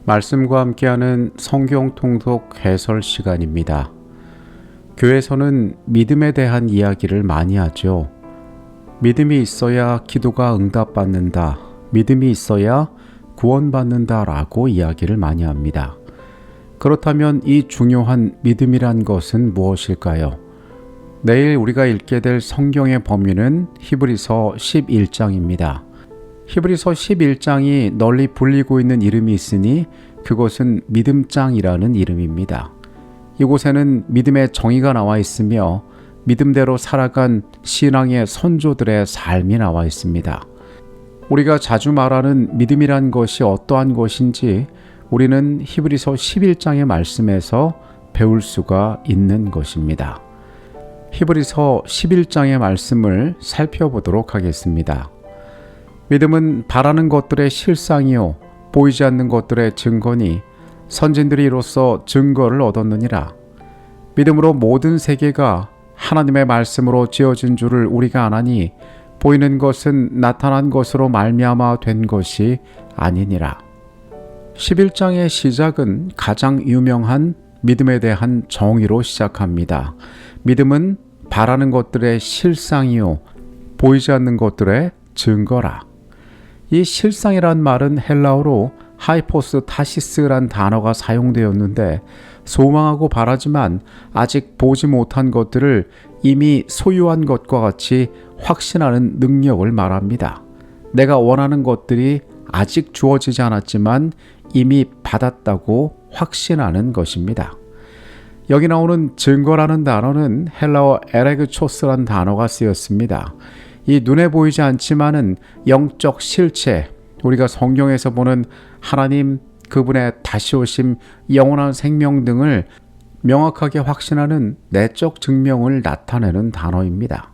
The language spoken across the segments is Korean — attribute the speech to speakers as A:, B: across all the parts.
A: 말씀과 함께하는 성경 통독 해설 시간입니다. 교회에서는 믿음에 대한 이야기를 많이 하죠. 믿음이 있어야 기도가 응답받는다. 믿음이 있어야 구원받는다 라고 이야기를 많이 합니다. 그렇다면 이 중요한 믿음이란 것은 무엇일까요? 내일 우리가 읽게 될 성경의 범위는 히브리서 11장입니다. 히브리서 11장이 널리 불리고 있는 이름이 있으니 그것은 믿음장이라는 이름입니다. 이곳에는 믿음의 정의가 나와 있으며 믿음대로 살아간 신앙의 선조들의 삶이 나와 있습니다. 우리가 자주 말하는 믿음이란 것이 어떠한 것인지 우리는 히브리서 11장의 말씀에서 배울 수가 있는 것입니다. 히브리서 11장의 말씀을 살펴보도록 하겠습니다. 믿음은 바라는 것들의 실상이요 보이지 않는 것들의 증거니 선진들이 이로써 증거를 얻었느니라. 믿음으로 모든 세계가 하나님의 말씀으로 지어진 줄을 우리가 아나니 보이는 것은 나타난 것으로 말미암아 된 것이 아니니라. 11장의 시작은 가장 유명한 믿음에 대한 정의로 시작합니다. 믿음은 바라는 것들의 실상이요 보이지 않는 것들의 증거라. 이 실상이란 말은 헬라어로 하이포스타시스란 단어가 사용되었는데 소망하고 바라지만 아직 보지 못한 것들을 이미 소유한 것과 같이 확신하는 능력을 말합니다. 내가 원하는 것들이 아직 주어지지 않았지만 이미 받았다고 확신하는 것입니다. 여기 나오는 증거라는 단어는 헬라어 에레그초스란 단어가 쓰였습니다. 이 눈에 보이지 않지만은 영적 실체, 우리가 성경에서 보는 하나님, 그분의 다시 오심, 영원한 생명 등을 명확하게 확신하는 내적 증명을 나타내는 단어입니다.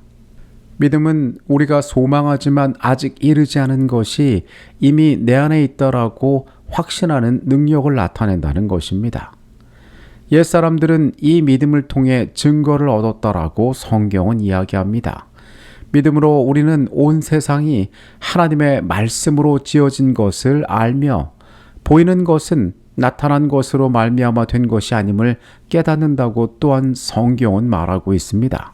A: 믿음은 우리가 소망하지만 아직 이르지 않은 것이 이미 내 안에 있다라고 확신하는 능력을 나타낸다는 것입니다. 옛사람들은 이 믿음을 통해 증거를 얻었다라고 성경은 이야기합니다. 믿음으로 우리는 온 세상이 하나님의 말씀으로 지어진 것을 알며 보이는 것은 나타난 것으로 말미암아 된 것이 아님을 깨닫는다고 또한 성경은 말하고 있습니다.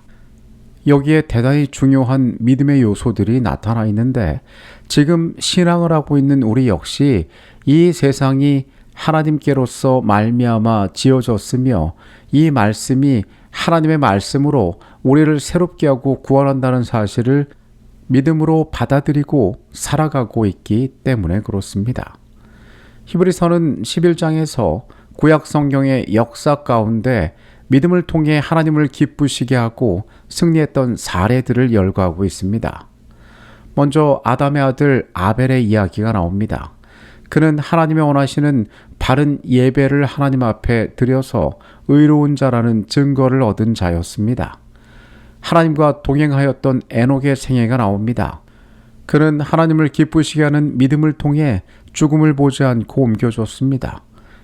A: 여기에 대단히 중요한 믿음의 요소들이 나타나 있는데 지금 신앙을 하고 있는 우리 역시 이 세상이 하나님께로서 말미암아 지어졌으며 이 말씀이 하나님의 말씀으로 우리를 새롭게 하고 구원한다는 사실을 믿음으로 받아들이고 살아가고 있기 때문에 그렇습니다. 히브리서는 11장에서 구약 성경의 역사 가운데 믿음을 통해 하나님을 기쁘시게 하고 승리했던 사례들을 열거하고 있습니다. 먼저 아담의 아들 아벨의 이야기가 나옵니다. 그는 하나님의 원하시는 바른 예배를 하나님 앞에 드려서 의로운 자라는 증거를 얻은 자였습니다. 하나님과 동행하였던 에녹의 생애가 나옵니다. 그는 하나님을 기쁘시게 하는 믿음을 통해 죽음을 보지 않고 옮겨졌습니다.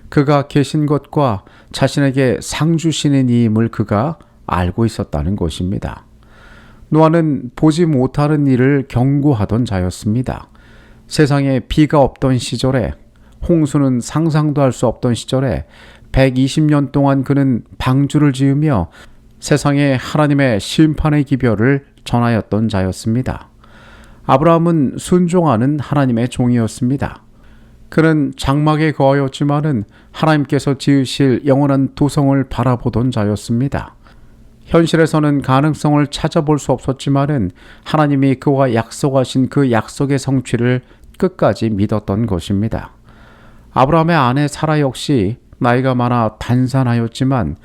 A: 그가 계신 것과 자신에게 상 주시는 이임을 그가 알고 있었다는 것입니다. 노아는 보지 못하는 일을 경고하던 자였습니다. 세상에 비가 없던 시절에, 홍수는 상상도 할 수 없던 시절에 120년 동안 그는 방주를 지으며 세상에 하나님의 심판의 기별을 전하였던 자였습니다. 아브라함은 순종하는 하나님의 종이었습니다. 그는 장막에 거하였지만은 하나님께서 지으실 영원한 도성을 바라보던 자였습니다. 현실에서는 가능성을 찾아볼 수 없었지만은 하나님이 그와 약속하신 그 약속의 성취를 끝까지 믿었던 것입니다. 아브라함의 아내 사라 역시 나이가 많아 단산하였지만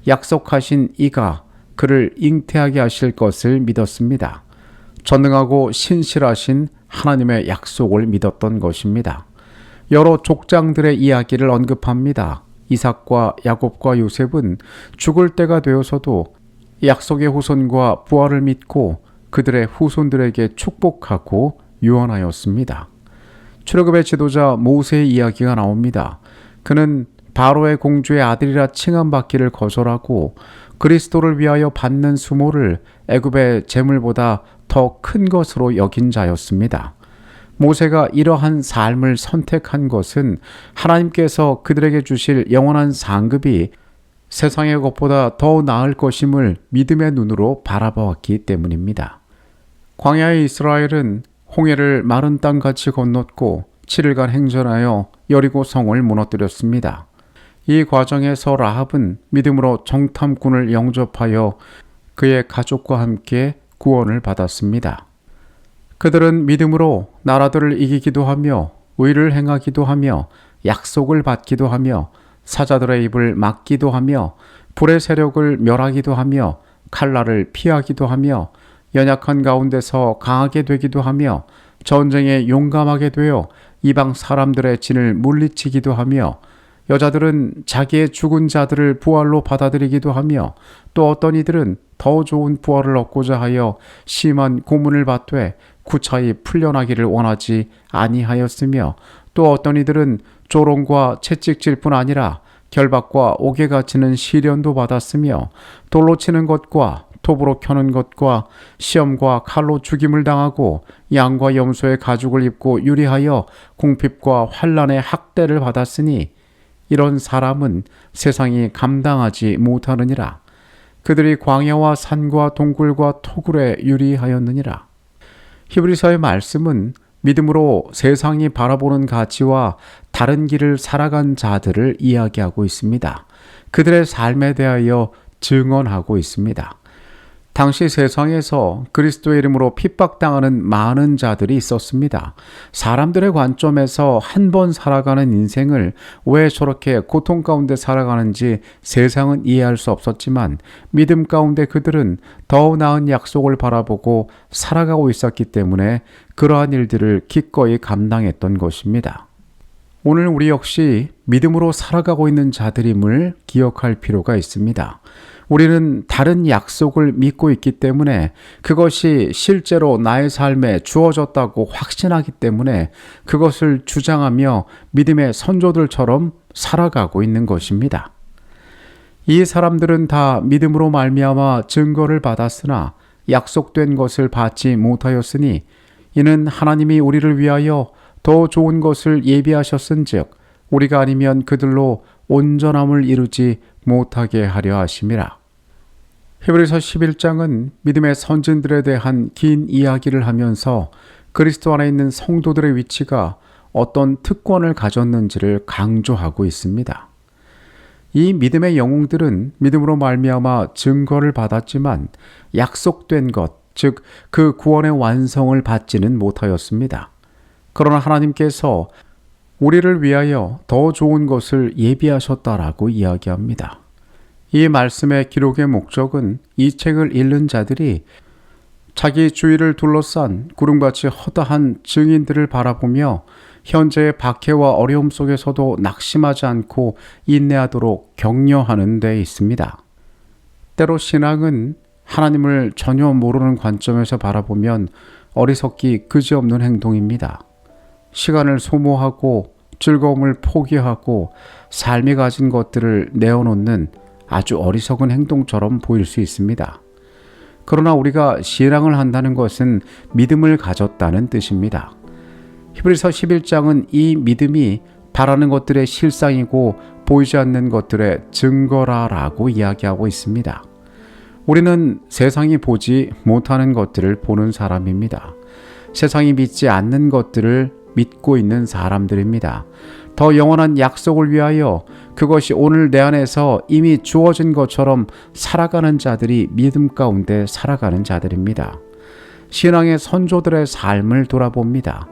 A: 약속하신 이가 그를 잉태하게 하실 것을 믿었습니다. 전능하고 신실하신 하나님의 약속을 믿었던 것입니다. 여러 족장들의 이야기를 언급합니다. 이삭과 야곱과 요셉은 죽을 때가 되어서도 약속의 후손과 부활을 믿고 그들의 후손들에게 축복하고 유언하였습니다. 출애굽의 지도자 모세의 이야기가 나옵니다. 그는 바로의 공주의 아들이라 칭함받기를 거절하고 그리스도를 위하여 받는 수모를 애굽의 재물보다 더 큰 것으로 여긴 자였습니다. 모세가 이러한 삶을 선택한 것은 하나님께서 그들에게 주실 영원한 상급이 세상의 것보다 더 나을 것임을 믿음의 눈으로 바라보았기 때문입니다. 광야의 이스라엘은 홍해를 마른 땅같이 건넜고 7일간 행전하여 여리고 성을 무너뜨렸습니다. 이 과정에서 라합은 믿음으로 정탐꾼을 영접하여 그의 가족과 함께 구원을 받았습니다. 그들은 믿음으로 나라들을 이기기도 하며 의를 행하기도 하며 약속을 받기도 하며 사자들의 입을 막기도 하며 불의 세력을 멸하기도 하며 칼날을 피하기도 하며 연약한 가운데서 강하게 되기도 하며 전쟁에 용감하게 되어 이방 사람들의 진을 물리치기도 하며 여자들은 자기의 죽은 자들을 부활로 받아들이기도 하며 또 어떤 이들은 더 좋은 부활을 얻고자 하여 심한 고문을 받되 구차히 풀려나기를 원하지 아니하였으며 또 어떤 이들은 조롱과 채찍질 뿐 아니라 결박과 옥에 갇히는 시련도 받았으며 돌로 치는 것과 톱으로 켜는 것과 시험과 칼로 죽임을 당하고 양과 염소의 가죽을 입고 유리하여 궁핍과 환난의 학대를 받았으니 이런 사람은 세상이 감당하지 못하느니라. 그들이 광야와 산과 동굴과 토굴에 유리하였느니라. 히브리서의 말씀은 믿음으로 세상이 바라보는 가치와 다른 길을 살아간 자들을 이야기하고 있습니다. 그들의 삶에 대하여 증언하고 있습니다. 당시 세상에서 그리스도의 이름으로 핍박당하는 많은 자들이 있었습니다. 사람들의 관점에서 한 번 살아가는 인생을 왜 저렇게 고통 가운데 살아가는지 세상은 이해할 수 없었지만 믿음 가운데 그들은 더 나은 약속을 바라보고 살아가고 있었기 때문에 그러한 일들을 기꺼이 감당했던 것입니다. 오늘 우리 역시 믿음으로 살아가고 있는 자들임을 기억할 필요가 있습니다. 우리는 다른 약속을 믿고 있기 때문에 그것이 실제로 나의 삶에 주어졌다고 확신하기 때문에 그것을 주장하며 믿음의 선조들처럼 살아가고 있는 것입니다. 이 사람들은 다 믿음으로 말미암아 증거를 받았으나 약속된 것을 받지 못하였으니 이는 하나님이 우리를 위하여 더 좋은 것을 예비하셨은즉 우리가 아니면 그들로 온전함을 이루지 못하게 하려 하심이라. 히브리서 11장은 믿음의 선진들에 대한 긴 이야기를 하면서 그리스도 안에 있는 성도들의 위치가 어떤 특권을 가졌는지를 강조하고 있습니다. 이 믿음의 영웅들은 믿음으로 말미암아 증거를 받았지만 약속된 것, 즉 그 구원의 완성을 받지는 못하였습니다. 그러나 하나님께서 우리를 위하여 더 좋은 것을 예비하셨다라고 이야기합니다. 이 말씀의 기록의 목적은 이 책을 읽는 자들이 자기 주위를 둘러싼 구름같이 허다한 증인들을 바라보며 현재의 박해와 어려움 속에서도 낙심하지 않고 인내하도록 격려하는 데 있습니다. 때로 신앙은 하나님을 전혀 모르는 관점에서 바라보면 어리석기 그지없는 행동입니다. 시간을 소모하고 즐거움을 포기하고 삶이 가진 것들을 내어놓는 아주 어리석은 행동처럼 보일 수 있습니다. 그러나 우리가 신앙을 한다는 것은 믿음을 가졌다는 뜻입니다. 히브리서 11장은 이 믿음이 바라는 것들의 실상이고 보이지 않는 것들의 증거라라고 이야기하고 있습니다. 우리는 세상이 보지 못하는 것들을 보는 사람입니다. 세상이 믿지 않는 것들을 믿고 있는 사람들입니다. 더 영원한 약속을 위하여 그것이 오늘 내 안에서 이미 주어진 것처럼 살아가는 자들이 믿음 가운데 살아가는 자들입니다. 신앙의 선조들의 삶을 돌아봅니다.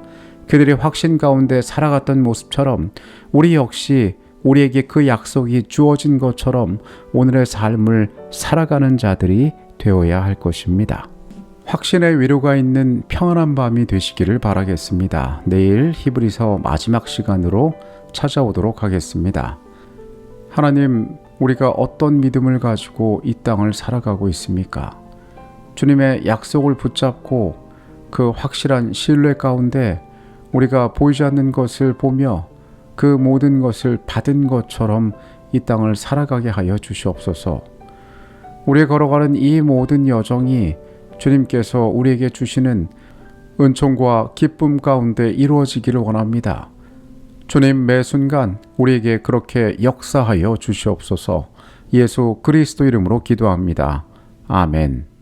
A: 그들이 확신 가운데 살아갔던 모습처럼 우리 역시 우리에게 그 약속이 주어진 것처럼 오늘의 삶을 살아가는 자들이 되어야 할 것입니다. 확신의 위로가 있는 평안한 밤이 되시기를 바라겠습니다. 내일 히브리서 마지막 시간으로 찾아오도록 하겠습니다. 하나님, 우리가 어떤 믿음을 가지고 이 땅을 살아가고 있습니까? 주님의 약속을 붙잡고 그 확실한 신뢰 가운데 우리가 보이지 않는 것을 보며 그 모든 것을 받은 것처럼 이 땅을 살아가게 하여 주시옵소서. 우리가 걸어가는 이 모든 여정이 주님께서 우리에게 주시는 은총과 기쁨 가운데 이루어지기를 원합니다. 주님, 매 순간 우리에게 그렇게 역사하여 주시옵소서. 예수 그리스도 이름으로 기도합니다. 아멘.